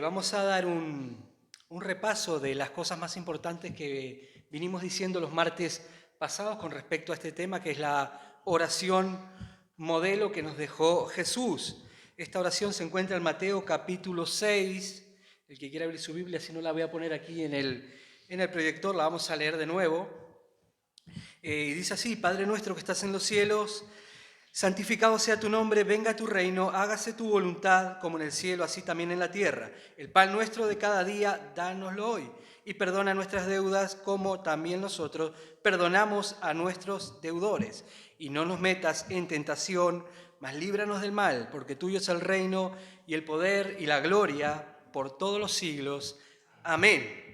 Vamos a dar un repaso de las cosas más importantes que vinimos diciendo los martes pasados con respecto a este tema, que es la oración modelo que nos dejó Jesús. Esta oración se encuentra en Mateo capítulo 6. El que quiera abrir su Biblia, si no la voy a poner aquí en el proyector, la vamos a leer de nuevo. Y dice así: Padre nuestro que estás en los cielos, santificado sea tu nombre, venga tu reino, hágase tu voluntad como en el cielo, así también en la tierra. El pan nuestro de cada día, dánoslo hoy. Y perdona nuestras deudas como también nosotros perdonamos a nuestros deudores. Y no nos metas en tentación, mas líbranos del mal, porque tuyo es el reino y el poder y la gloria por todos los siglos. Amén.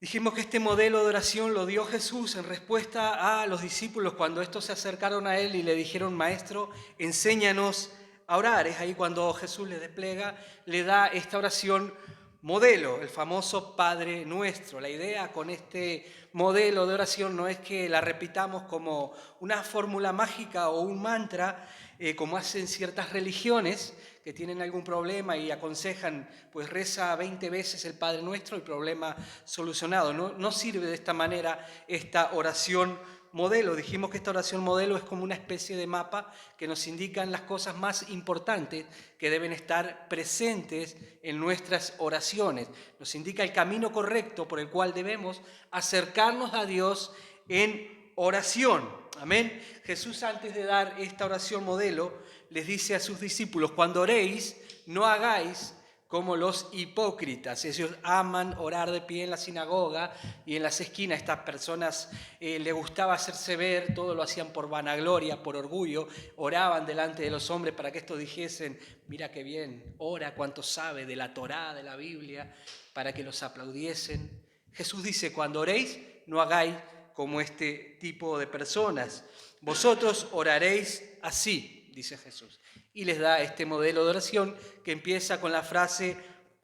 Dijimos que este modelo de oración lo dio Jesús en respuesta a los discípulos cuando estos se acercaron a él y le dijeron: Maestro, enséñanos a orar. Es ahí cuando Jesús les despliega, le da esta oración modelo, el famoso Padre Nuestro. La idea con este modelo de oración no es que la repitamos como una fórmula mágica o un mantra, como hacen ciertas religiones que tienen algún problema y aconsejan, pues reza 20 veces el Padre Nuestro, el problema solucionado. No sirve de esta manera esta oración modelo. Dijimos que esta oración modelo es como una especie de mapa que nos indican las cosas más importantes que deben estar presentes en nuestras oraciones. Nos indica el camino correcto por el cual debemos acercarnos a Dios en oración. Amén. Jesús, antes de dar esta oración modelo, les dice a sus discípulos: cuando oréis, no hagáis como los hipócritas. Ellos aman orar de pie en la sinagoga y en las esquinas. Estas personas les gustaba hacerse ver, todo lo hacían por vanagloria, por orgullo. Oraban delante de los hombres para que estos dijesen: mira qué bien, ora, cuánto sabe de la Torá, de la Biblia, para que los aplaudiesen. Jesús dice: cuando oréis, no hagáis como este tipo de personas. Vosotros oraréis así, dice Jesús. Y les da este modelo de oración que empieza con la frase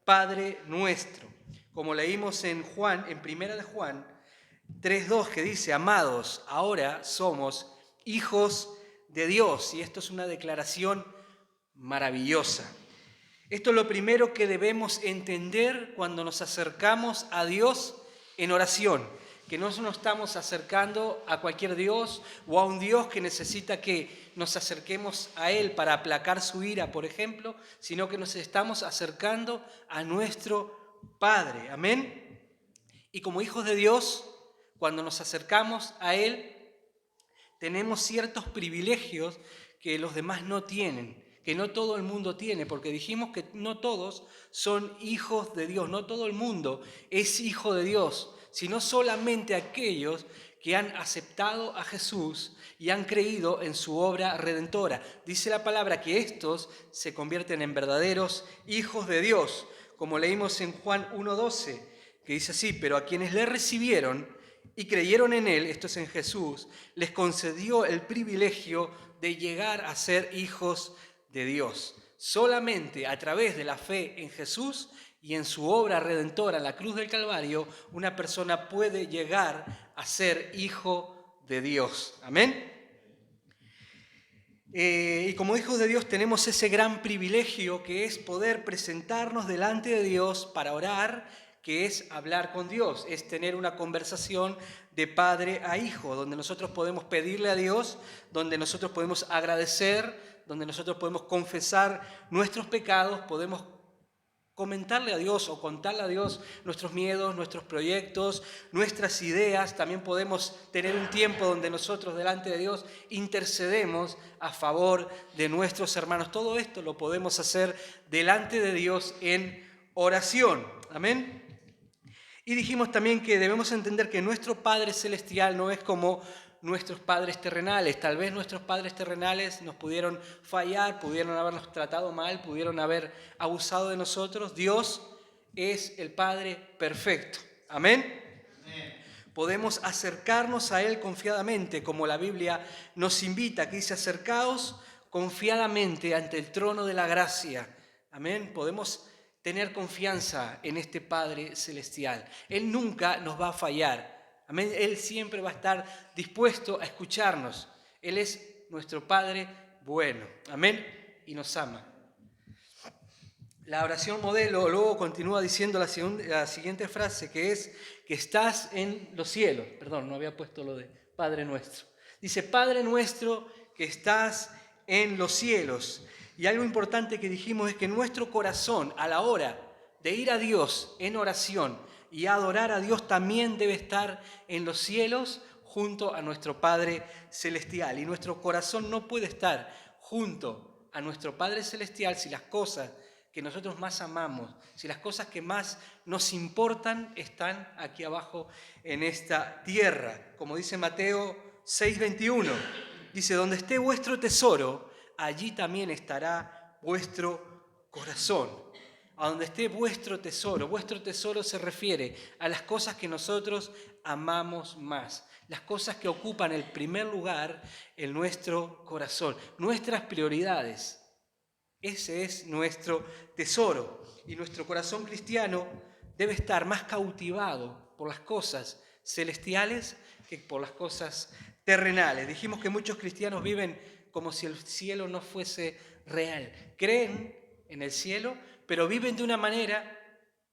Padre Nuestro. Como leímos en Primera de Juan 3:2, que dice: amados, ahora somos hijos de Dios. Y esto es una declaración maravillosa. Esto es lo primero que debemos entender cuando nos acercamos a Dios en oración, que no nos estamos acercando a cualquier Dios o a un Dios que necesita que nos acerquemos a Él para aplacar su ira, por ejemplo, sino que nos estamos acercando a nuestro Padre. Amén. Y como hijos de Dios, cuando nos acercamos a Él, tenemos ciertos privilegios que los demás no tienen, que no todo el mundo tiene, porque dijimos que no todos son hijos de Dios, no todo el mundo es hijo de Dios, sino solamente aquellos que han aceptado a Jesús y han creído en su obra redentora. Dice la palabra que estos se convierten en verdaderos hijos de Dios, como leímos en Juan 1:12, que dice así: pero a quienes le recibieron y creyeron en Él, esto es en Jesús, les concedió el privilegio de llegar a ser hijos de Dios. Solamente a través de la fe en Jesús y en su obra redentora en la cruz del Calvario, una persona puede llegar a ser hijo de Dios. Amén. Y como hijos de Dios tenemos ese gran privilegio que es poder presentarnos delante de Dios para orar, que es hablar con Dios, es tener una conversación de padre a hijo, donde nosotros podemos pedirle a Dios, donde nosotros podemos agradecer, donde nosotros podemos confesar nuestros pecados, podemos comentarle a Dios o contarle a Dios nuestros miedos, nuestros proyectos, nuestras ideas. También podemos tener un tiempo donde nosotros delante de Dios intercedemos a favor de nuestros hermanos. Todo esto lo podemos hacer delante de Dios en oración. Amén. Y dijimos también que debemos entender que nuestro Padre Celestial no es como nuestros padres terrenales. Tal vez nuestros padres terrenales nos pudieron fallar, pudieron habernos tratado mal, pudieron haber abusado de nosotros. Dios es el Padre perfecto. Amén. Podemos acercarnos a Él confiadamente, como la Biblia nos invita, que dice: acercaos confiadamente ante el trono de la gracia. Amén. Podemos tener confianza en este Padre Celestial. Él nunca nos va a fallar. Amén. Él siempre va a estar dispuesto a escucharnos. Él es nuestro Padre bueno. Amén. Y nos ama. La oración modelo luego continúa diciendo la siguiente frase, que es que estás en los cielos. Perdón, no había puesto lo de Padre Nuestro. Dice, Padre Nuestro que estás en los cielos. Y algo importante que dijimos es que nuestro corazón, a la hora de ir a Dios en oración y adorar a Dios, también debe estar en los cielos junto a nuestro Padre Celestial. Y nuestro corazón no puede estar junto a nuestro Padre Celestial si las cosas que nosotros más amamos, si las cosas que más nos importan están aquí abajo en esta tierra. Como dice Mateo 6:21, dice, donde esté vuestro tesoro, allí también estará vuestro corazón. A donde esté vuestro tesoro se refiere a las cosas que nosotros amamos más, las cosas que ocupan el primer lugar en nuestro corazón, nuestras prioridades. Ese es nuestro tesoro y nuestro corazón cristiano debe estar más cautivado por las cosas celestiales que por las cosas terrenales. Dijimos que muchos cristianos viven como si el cielo no fuese real. Creen en el cielo, pero viven de una manera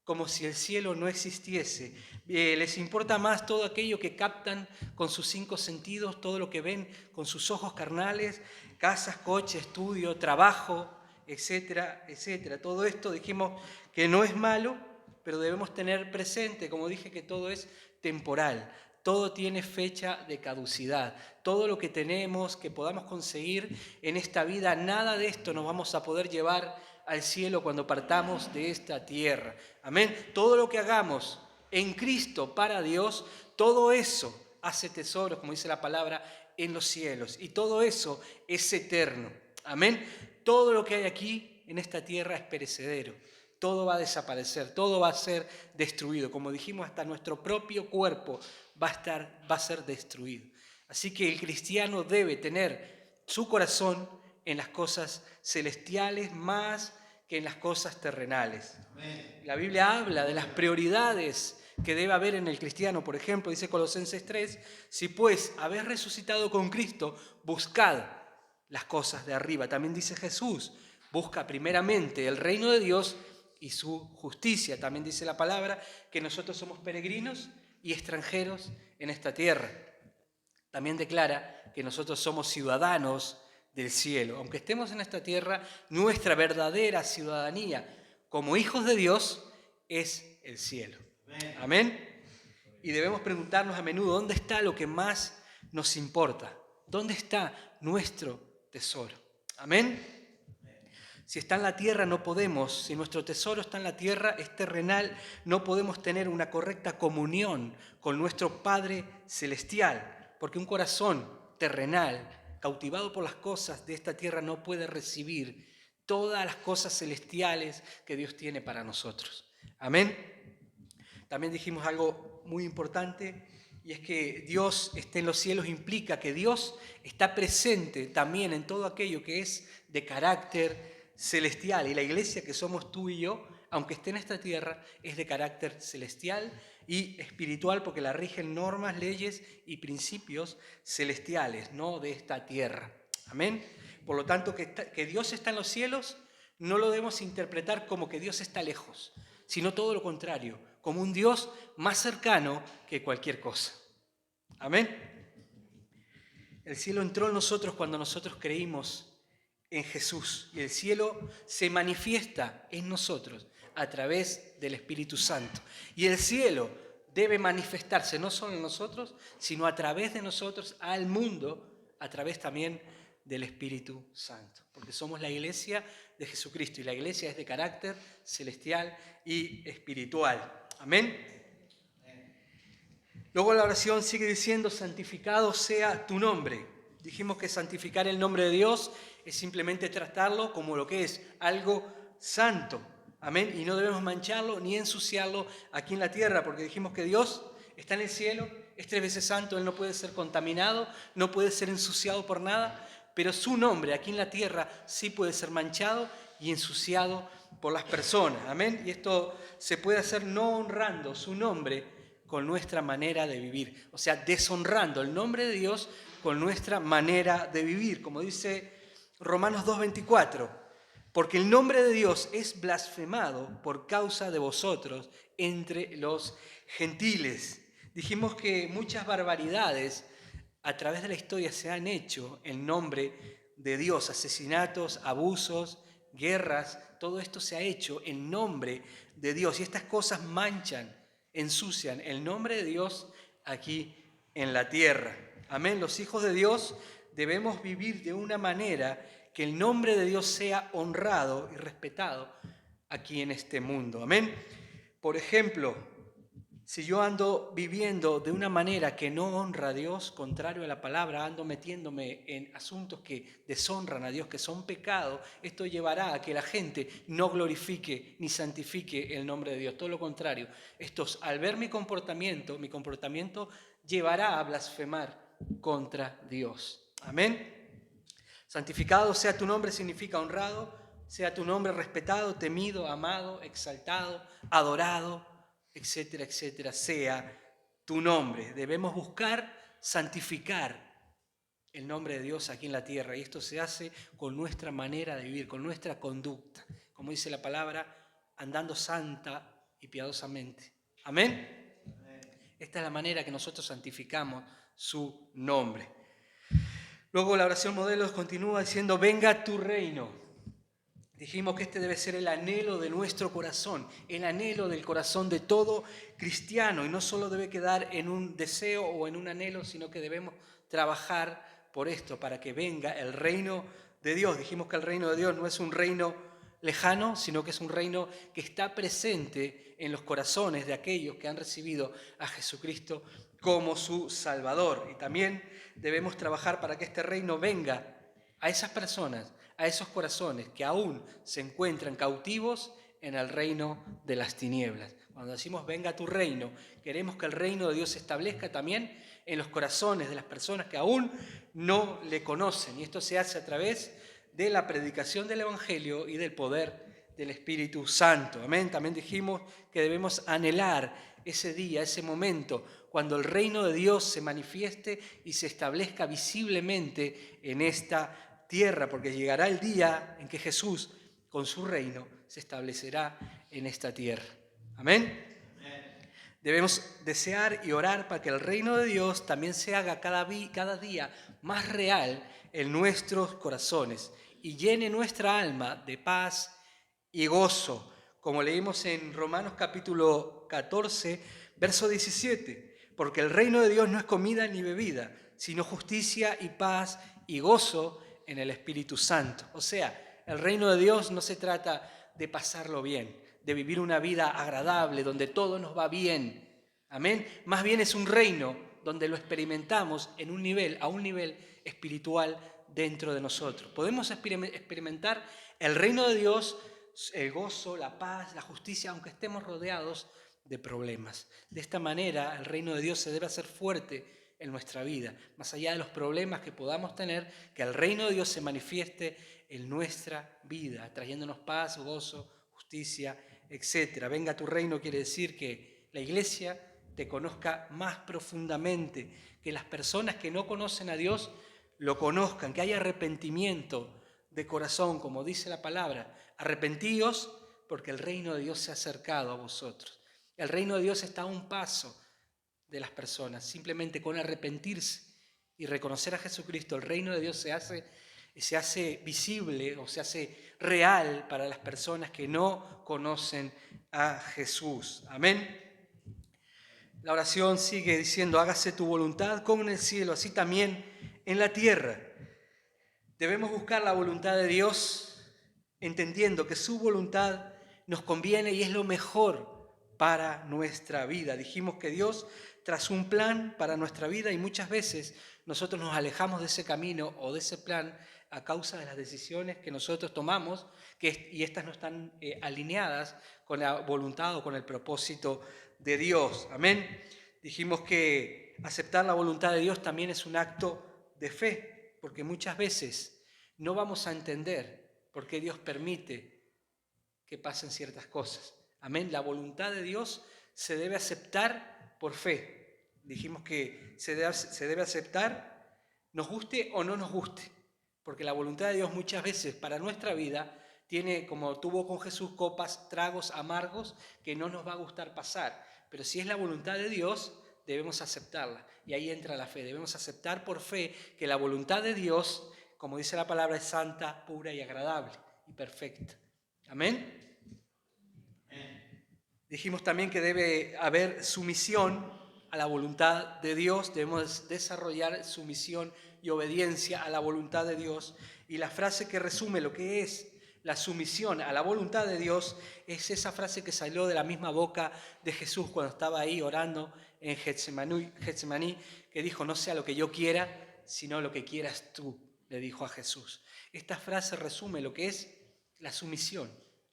como si el cielo no existiese. Les importa más todo aquello que captan con sus 5 sentidos, todo lo que ven con sus ojos carnales, casas, coches, estudio, trabajo, etcétera, etcétera. Todo esto dijimos que no es malo, pero debemos tener presente, como dije, que todo es temporal, todo tiene fecha de caducidad. Todo lo que tenemos, que podamos conseguir en esta vida, nada de esto nos vamos a poder llevar al cielo cuando partamos de esta tierra. Amén. Todo lo que hagamos en Cristo para Dios, todo eso hace tesoros, como dice la palabra, en los cielos. Y todo eso es eterno. Amén. Todo lo que hay aquí en esta tierra es perecedero. Todo va a desaparecer, todo va a ser destruido. Como dijimos, hasta nuestro propio cuerpo va a ser destruido. Así que el cristiano debe tener su corazón en las cosas celestiales más que en las cosas terrenales. Amén. La Biblia habla de las prioridades que debe haber en el cristiano. Por ejemplo, dice Colosenses 3, si pues habéis resucitado con Cristo, buscad las cosas de arriba. También dice Jesús, busca primeramente el reino de Dios y su justicia. También dice la palabra que nosotros somos peregrinos y extranjeros en esta tierra. También declara que nosotros somos ciudadanos del cielo. Aunque estemos en esta tierra, nuestra verdadera ciudadanía como hijos de Dios es el cielo. Amén. Y debemos preguntarnos a menudo, ¿dónde está lo que más nos importa? ¿Dónde está nuestro tesoro? Amén. Si está en la tierra no podemos, si nuestro tesoro está en la tierra, es terrenal, no podemos tener una correcta comunión con nuestro Padre Celestial, porque un corazón terrenal, cautivado por las cosas de esta tierra, no puede recibir todas las cosas celestiales que Dios tiene para nosotros. Amén. También dijimos algo muy importante, y es que Dios esté en los cielos implica que Dios está presente también en todo aquello que es de carácter celestial. Y la iglesia que somos tú y yo, aunque esté en esta tierra, es de carácter celestial y espiritual porque la rigen normas, leyes y principios celestiales, no de esta tierra. Amén. Por lo tanto, que Dios está en los cielos no lo debemos interpretar como que Dios está lejos, sino todo lo contrario, como un Dios más cercano que cualquier cosa. Amén. El cielo entró en nosotros cuando nosotros creímos en Jesús, y el cielo se manifiesta en nosotros a través del Espíritu Santo. Y el cielo debe manifestarse no solo en nosotros, sino a través de nosotros al mundo, a través también del Espíritu Santo, porque somos la iglesia de Jesucristo y la iglesia es de carácter celestial y espiritual. Amén. Luego la oración sigue diciendo, santificado sea tu nombre. Dijimos que santificar el nombre de Dios es simplemente tratarlo como lo que es, algo santo. Amén. Y no debemos mancharlo ni ensuciarlo aquí en la tierra, porque dijimos que Dios está en el cielo, es 3 veces santo, Él no puede ser contaminado, no puede ser ensuciado por nada, pero su nombre aquí en la tierra sí puede ser manchado y ensuciado por las personas. Amén. Y esto se puede hacer no honrando su nombre con nuestra manera de vivir, o sea, deshonrando el nombre de Dios con nuestra manera de vivir, como dice Romanos 2:24, porque el nombre de Dios es blasfemado por causa de vosotros entre los gentiles. Dijimos que muchas barbaridades a través de la historia se han hecho en nombre de Dios, asesinatos, abusos, guerras, todo esto se ha hecho en nombre de Dios y estas cosas manchan, ensucian el nombre de Dios aquí en la tierra. Amén. Los hijos de Dios debemos vivir de una manera que el nombre de Dios sea honrado y respetado aquí en este mundo. Amén. Por ejemplo, si yo ando viviendo de una manera que no honra a Dios, contrario a la palabra, ando metiéndome en asuntos que deshonran a Dios, que son pecado, esto llevará a que la gente no glorifique ni santifique el nombre de Dios. Todo lo contrario, al ver mi comportamiento llevará a blasfemar contra Dios. Amén. Santificado sea tu nombre significa honrado, sea tu nombre respetado, temido, amado, exaltado, adorado, etcétera, etcétera, sea tu nombre. Debemos buscar santificar el nombre de Dios aquí en la tierra y esto se hace con nuestra manera de vivir, con nuestra conducta, como dice la palabra, andando santa y piadosamente. ¿Amén? Esta es la manera que nosotros santificamos su nombre. Luego la oración modelo continúa diciendo, venga tu reino. Dijimos que este debe ser el anhelo de nuestro corazón, el anhelo del corazón de todo cristiano. Y no solo debe quedar en un deseo o en un anhelo, sino que debemos trabajar por esto, para que venga el reino de Dios. Dijimos que el reino de Dios no es un reino lejano, sino que es un reino que está presente en los corazones de aquellos que han recibido a Jesucristo como su Salvador. Y también debemos trabajar para que este reino venga a esas personas, a esos corazones que aún se encuentran cautivos en el reino de las tinieblas. Cuando decimos venga tu reino, queremos que el reino de Dios se establezca también en los corazones de las personas que aún no le conocen. Y esto se hace a través de la predicación del Evangelio y del poder del Espíritu Santo. Amén. También dijimos que debemos anhelar ese día, ese momento, cuando el reino de Dios se manifieste y se establezca visiblemente en esta tierra, porque llegará el día en que Jesús, con su reino, se establecerá en esta tierra. Amén. Debemos desear y orar para que el reino de Dios también se haga cada día más real en nuestros corazones y llene nuestra alma de paz y gozo, como leímos en Romanos capítulo 14, verso 17, porque el reino de Dios no es comida ni bebida, sino justicia y paz y gozo en el Espíritu Santo. O sea, el reino de Dios no se trata de pasarlo bien, de vivir una vida agradable, donde todo nos va bien. Amén. Más bien es un reino donde lo experimentamos a un nivel espiritual dentro de nosotros. Podemos experimentar el reino de Dios, el gozo, la paz, la justicia, aunque estemos rodeados de problemas. De esta manera, el reino de Dios se debe hacer fuerte en nuestra vida. Más allá de los problemas que podamos tener, que el reino de Dios se manifieste en nuestra vida, trayéndonos paz, gozo, justicia, etc. Venga tu reino quiere decir que la iglesia te conozca más profundamente, que las personas que no conocen a Dios lo conozcan, que haya arrepentimiento de corazón, como dice la palabra. Arrepentíos porque el reino de Dios se ha acercado a vosotros. El reino de Dios está a un paso de las personas. Simplemente con arrepentirse y reconocer a Jesucristo, el reino de Dios se hace visible o se hace real para las personas que no conocen a Jesús. Amén. La oración sigue diciendo, hágase tu voluntad como en el cielo, así también en la tierra. Debemos buscar la voluntad de Dios, entendiendo que su voluntad nos conviene y es lo mejor para nuestra vida. Dijimos que Dios trazó un plan para nuestra vida y muchas veces nosotros nos alejamos de ese camino o de ese plan a causa de las decisiones que nosotros tomamos y estas no están alineadas con la voluntad o con el propósito de Dios. Amén. Dijimos que aceptar la voluntad de Dios también es un acto de fe, porque muchas veces no vamos a entender por qué Dios permite que pasen ciertas cosas. Amén. La voluntad de Dios se debe aceptar por fe. Dijimos que se debe aceptar, nos guste o no nos guste, porque la voluntad de Dios muchas veces para nuestra vida tiene, como tuvo con Jesús, copas, tragos amargos que no nos va a gustar pasar. Pero si es la voluntad de Dios, debemos aceptarla. Y ahí entra la fe. Debemos aceptar por fe que la voluntad de Dios, como dice la palabra, es santa, pura y agradable y perfecta. Amén. Dijimos también que debe haber sumisión a la voluntad de Dios, debemos desarrollar sumisión y obediencia a la voluntad de Dios. Y la frase que resume lo que es la sumisión a la voluntad de Dios es esa frase que salió de la misma boca de Jesús cuando estaba ahí orando en Getsemaní, que dijo: no sea lo que yo quiera, sino lo que quieras tú, le dijo a Jesús. Esta frase resume lo que es la sumisión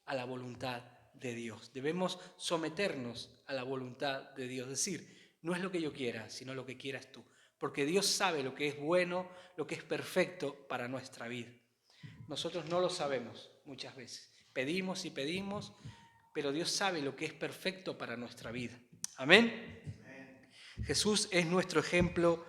a la voluntad de Dios. Debemos someternos a la voluntad de Dios. Es decir, no es lo que yo quiera, sino lo que quieras tú. Porque Dios sabe lo que es bueno, lo que es perfecto para nuestra vida. Nosotros no lo sabemos muchas veces. Pedimos y pedimos, pero Dios sabe lo que es perfecto para nuestra vida. Amén. Jesús es nuestro ejemplo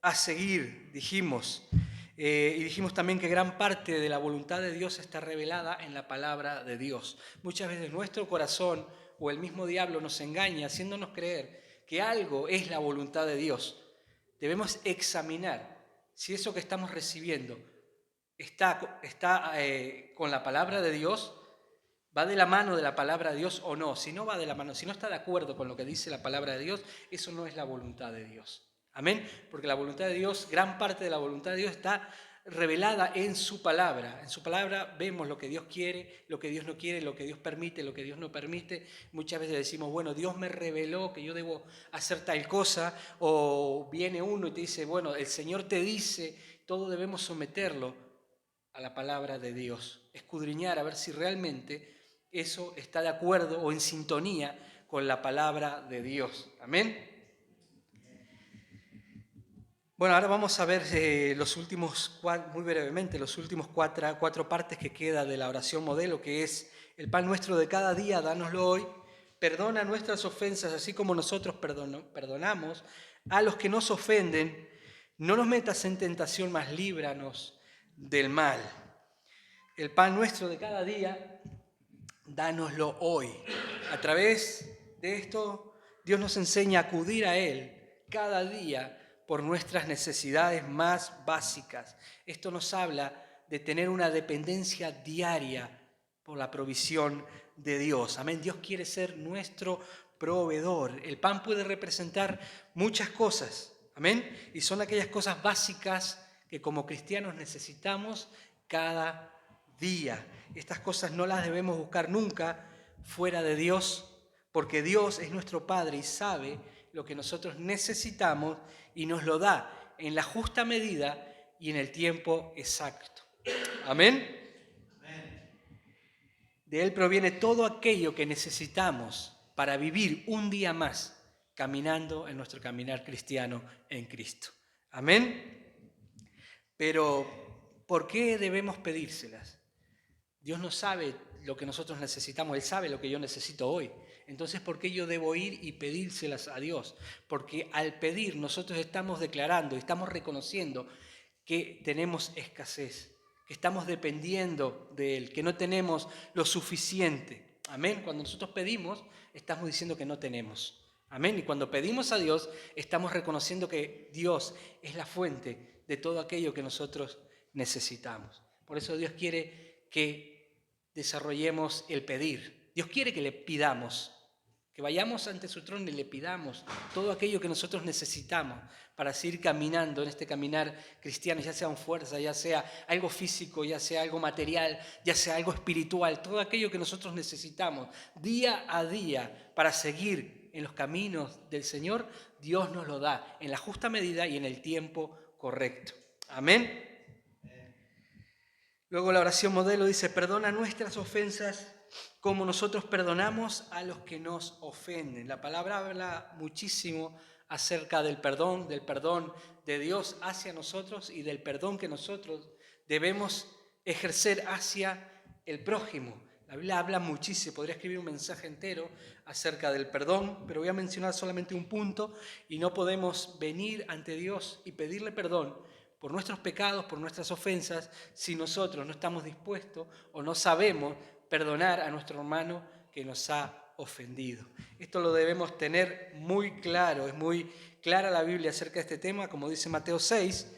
a seguir, dijimos. Y dijimos también que gran parte de la voluntad de Dios está revelada en la palabra de Dios. Muchas veces nuestro corazón o el mismo diablo nos engaña haciéndonos creer que algo es la voluntad de Dios. Debemos examinar si eso que estamos recibiendo está con la palabra de Dios, va de la mano de la palabra de Dios o no. Si no va de la mano, si no está de acuerdo con lo que dice la palabra de Dios, eso no es la voluntad de Dios. Amén. Porque la voluntad de Dios, gran parte de la voluntad de Dios está revelada en su palabra. En su palabra vemos lo que Dios quiere, lo que Dios no quiere, lo que Dios permite, lo que Dios no permite. Muchas veces decimos, bueno, Dios me reveló que yo debo hacer tal cosa, o viene uno y te dice, bueno, el Señor te dice, todo debemos someterlo a la palabra de Dios. Escudriñar a ver si realmente eso está de acuerdo o en sintonía con la palabra de Dios. Amén. Bueno, ahora vamos a ver muy brevemente, los últimos cuatro partes que queda de la oración modelo, que es: el pan nuestro de cada día, dánoslo hoy. Perdona nuestras ofensas, así como nosotros perdonamos a los que nos ofenden. No nos metas en tentación, mas líbranos del mal. El pan nuestro de cada día, dánoslo hoy. A través de esto, Dios nos enseña a acudir a Él cada día por nuestras necesidades más básicas. Esto nos habla de tener una dependencia diaria por la provisión de Dios. Amén. Dios quiere ser nuestro proveedor. El pan puede representar muchas cosas. Amén. Y son aquellas cosas básicas que como cristianos necesitamos cada día. Estas cosas no las debemos buscar nunca fuera de Dios, porque Dios es nuestro Padre y sabe lo que nosotros necesitamos y nos lo da en la justa medida y en el tiempo exacto. Amén. De Él proviene todo aquello que necesitamos para vivir un día más caminando en nuestro caminar cristiano en Cristo. Amén. Pero, ¿por qué debemos pedírselas? Dios no sabe lo que nosotros necesitamos, Él sabe lo que yo necesito hoy. Entonces, ¿por qué yo debo ir y pedírselas a Dios? Porque al pedir nosotros estamos declarando, estamos reconociendo que tenemos escasez, que estamos dependiendo de Él, que no tenemos lo suficiente. Amén. Cuando nosotros pedimos, estamos diciendo que no tenemos. Amén. Y cuando pedimos a Dios, estamos reconociendo que Dios es la fuente de todo aquello que nosotros necesitamos. Por eso Dios quiere que desarrollemos el pedir. Dios quiere que le pidamos, que vayamos ante su trono y le pidamos todo aquello que nosotros necesitamos para seguir caminando en este caminar cristiano, ya sea en fuerza, ya sea algo físico, ya sea algo material, ya sea algo espiritual, todo aquello que nosotros necesitamos día a día para seguir en los caminos del Señor, Dios nos lo da en la justa medida y en el tiempo correcto. Amén. Luego la oración modelo dice: perdona nuestras ofensas como nosotros perdonamos a los que nos ofenden. La palabra habla muchísimo acerca del perdón de Dios hacia nosotros y del perdón que nosotros debemos ejercer hacia el prójimo. La Biblia habla muchísimo, podría escribir un mensaje entero acerca del perdón, pero voy a mencionar solamente un punto: y no podemos venir ante Dios y pedirle perdón por nuestros pecados, por nuestras ofensas, si nosotros no estamos dispuestos o no sabemos perdonar a nuestro hermano que nos ha ofendido. Esto lo debemos tener muy claro, es muy clara la Biblia acerca de este tema, como dice Mateo 6,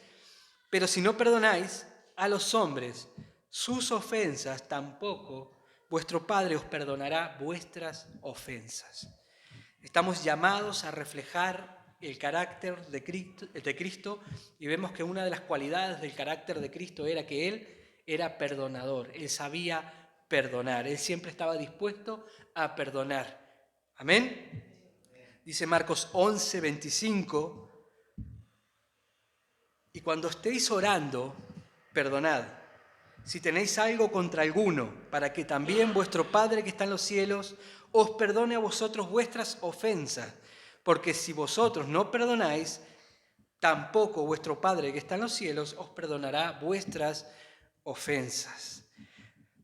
pero si no perdonáis a los hombres sus ofensas, tampoco vuestro Padre os perdonará vuestras ofensas. Estamos llamados a reflejar el carácter de Cristo y vemos que una de las cualidades del carácter de Cristo era que Él era perdonador, Él sabía perdonar, Él siempre estaba dispuesto a perdonar. Amén. Dice Marcos 11, 25, y cuando estéis orando, perdonad, si tenéis algo contra alguno, para que también vuestro Padre que está en los cielos os perdone a vosotros vuestras ofensas, porque si vosotros no perdonáis, tampoco vuestro Padre que está en los cielos os perdonará vuestras ofensas.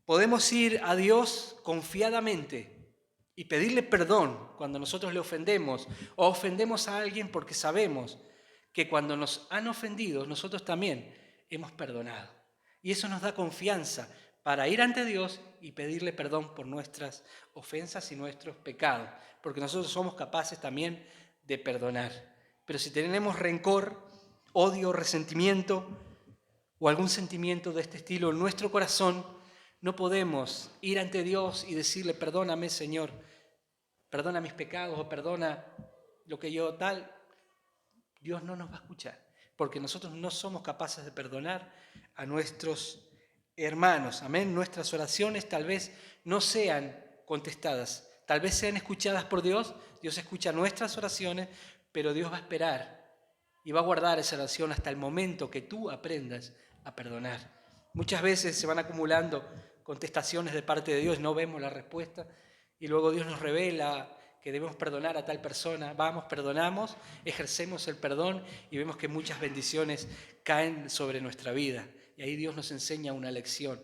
Podemos ir a Dios confiadamente y pedirle perdón cuando nosotros le ofendemos o ofendemos a alguien porque sabemos que cuando nos han ofendido nosotros también hemos perdonado. Y eso nos da confianza para ir ante Dios y pedirle perdón por nuestras ofensas y nuestros pecados, porque nosotros somos capaces también de perdonar. Pero si tenemos rencor, odio, resentimiento o algún sentimiento de este estilo en nuestro corazón, no podemos ir ante Dios y decirle, perdóname, Señor, perdona mis pecados o perdona lo que yo tal. Dios no nos va a escuchar, porque nosotros no somos capaces de perdonar a nuestros hermanos. Amén. Nuestras oraciones tal vez no sean contestadas, tal vez sean escuchadas por Dios. Dios escucha nuestras oraciones, pero Dios va a esperar y va a guardar esa oración hasta el momento que tú aprendas a perdonar. Muchas veces se van acumulando contestaciones de parte de Dios, no vemos la respuesta y luego Dios nos revela que debemos perdonar a tal persona. Vamos, perdonamos, ejercemos el perdón y vemos que muchas bendiciones caen sobre nuestra vida. Y ahí Dios nos enseña una lección,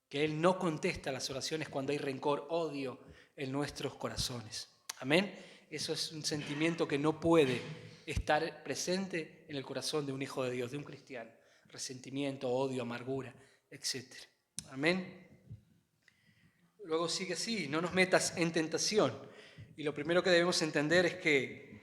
que Él no contesta las oraciones cuando hay rencor, odio en nuestros corazones. Amén. Eso es un sentimiento que no puede estar presente en el corazón de un hijo de Dios, de un cristiano. Resentimiento, odio, amargura, etc. Amén. Luego sigue así, no nos metas en tentación. Y lo primero que debemos entender es que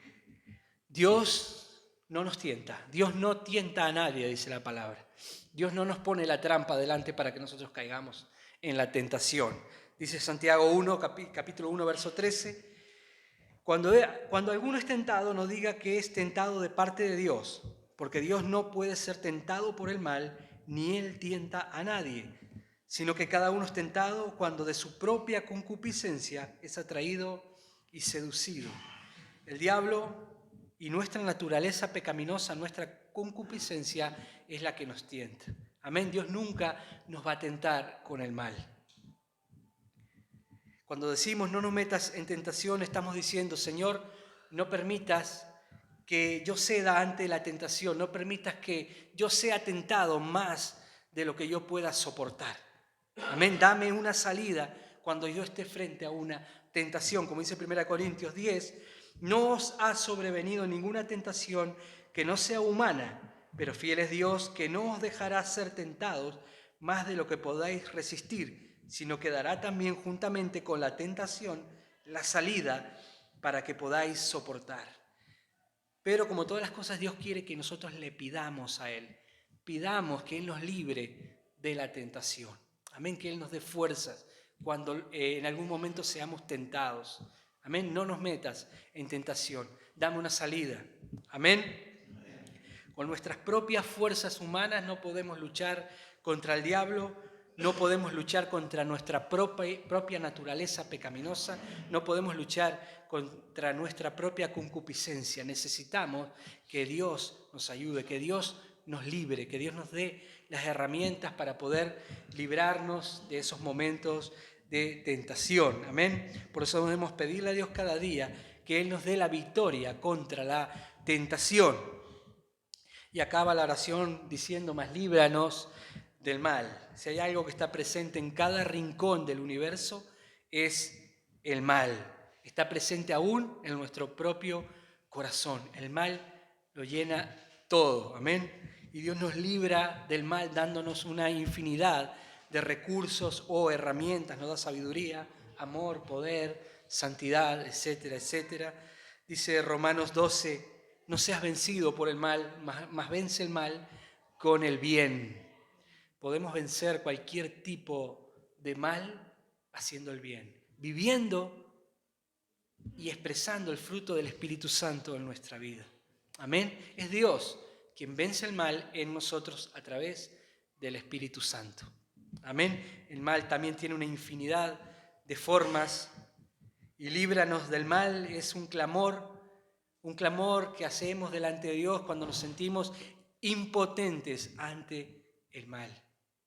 Dios no nos tienta. Dios no tienta a nadie, dice la palabra. Dios no nos pone la trampa delante para que nosotros caigamos en la tentación. Dice Santiago 1, capítulo 1, verso 13. Cuando alguno es tentado, no diga que es tentado de parte de Dios, porque Dios no puede ser tentado por el mal, ni Él tienta a nadie, sino que cada uno es tentado cuando de su propia concupiscencia es atraído y seducido. El diablo y nuestra naturaleza pecaminosa, nuestra concupiscencia, es la que nos tienta. Amén. Dios nunca nos va a tentar con el mal. Cuando decimos no nos metas en tentación, estamos diciendo, Señor, no permitas que yo ceda ante la tentación, no permitas que yo sea tentado más de lo que yo pueda soportar. Amén, dame una salida cuando yo esté frente a una tentación. Como dice 1 Corintios 10, no os ha sobrevenido ninguna tentación que no sea humana, pero fiel es Dios que no os dejará ser tentados más de lo que podáis resistir, sino que dará también juntamente con la tentación la salida para que podáis soportar. Pero como todas las cosas, Dios quiere que nosotros le pidamos a Él. Pidamos que Él nos libre de la tentación. Amén, que Él nos dé fuerzas cuando en algún momento seamos tentados. Amén, no nos metas en tentación. Dame una salida. Amén. Con nuestras propias fuerzas humanas no podemos luchar contra el diablo, no podemos luchar contra nuestra propia naturaleza pecaminosa, no podemos luchar contra nuestra propia concupiscencia. Necesitamos que Dios nos ayude, que Dios nos libre, que Dios nos dé las herramientas para poder librarnos de esos momentos de tentación. Amén. Por eso debemos pedirle a Dios cada día que Él nos dé la victoria contra la tentación. Y acaba la oración diciendo, mas líbranos del mal. Si hay algo que está presente en cada rincón del universo, es el mal. Está presente aún en nuestro propio corazón. El mal lo llena todo. Amén. Y Dios nos libra del mal dándonos una infinidad de recursos o herramientas, nos da sabiduría, amor, poder, santidad, etcétera, etcétera. Dice Romanos 12, no seas vencido por el mal, mas vence el mal con el bien. Podemos vencer cualquier tipo de mal haciendo el bien, viviendo y expresando el fruto del Espíritu Santo en nuestra vida. Amén. Es Dios quien vence el mal en nosotros a través del Espíritu Santo. Amén. El mal también tiene una infinidad de formas y líbranos del mal es un clamor que hacemos delante de Dios cuando nos sentimos impotentes ante el mal.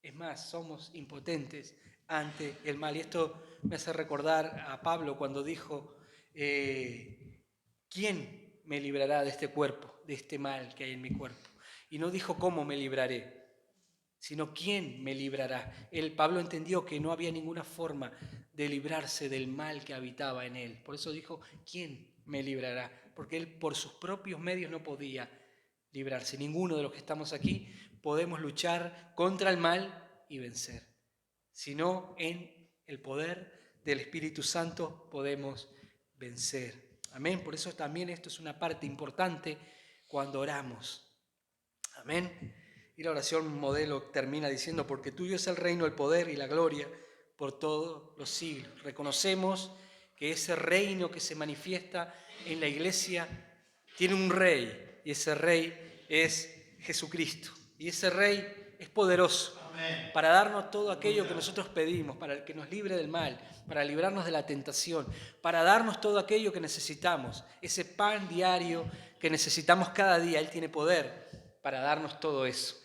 Es más, somos impotentes ante el mal. Y esto me hace recordar a Pablo cuando dijo, ¿quién me librará de este cuerpo, de este mal que hay en mi cuerpo? Y no dijo cómo me libraré, sino quién me librará. Pablo entendió que no había ninguna forma de librarse del mal que habitaba en él. Por eso dijo, ¿quién me librará? Porque él por sus propios medios no podía librarse. Ninguno de los que estamos aquí podemos luchar contra el mal y vencer, sino en el poder del Espíritu Santo podemos vencer. Amén. Por eso también esto es una parte importante cuando oramos. Amén. Y la oración modelo termina diciendo, porque tuyo es el reino, el poder y la gloria por todos los siglos. Reconocemos que ese reino que se manifiesta en la iglesia tiene un rey, y ese rey es Jesucristo. Y ese rey es poderoso para darnos todo aquello que nosotros pedimos, para que nos libre del mal, para librarnos de la tentación, para darnos todo aquello que necesitamos, ese pan diario que necesitamos cada día. Él tiene poder para darnos todo eso.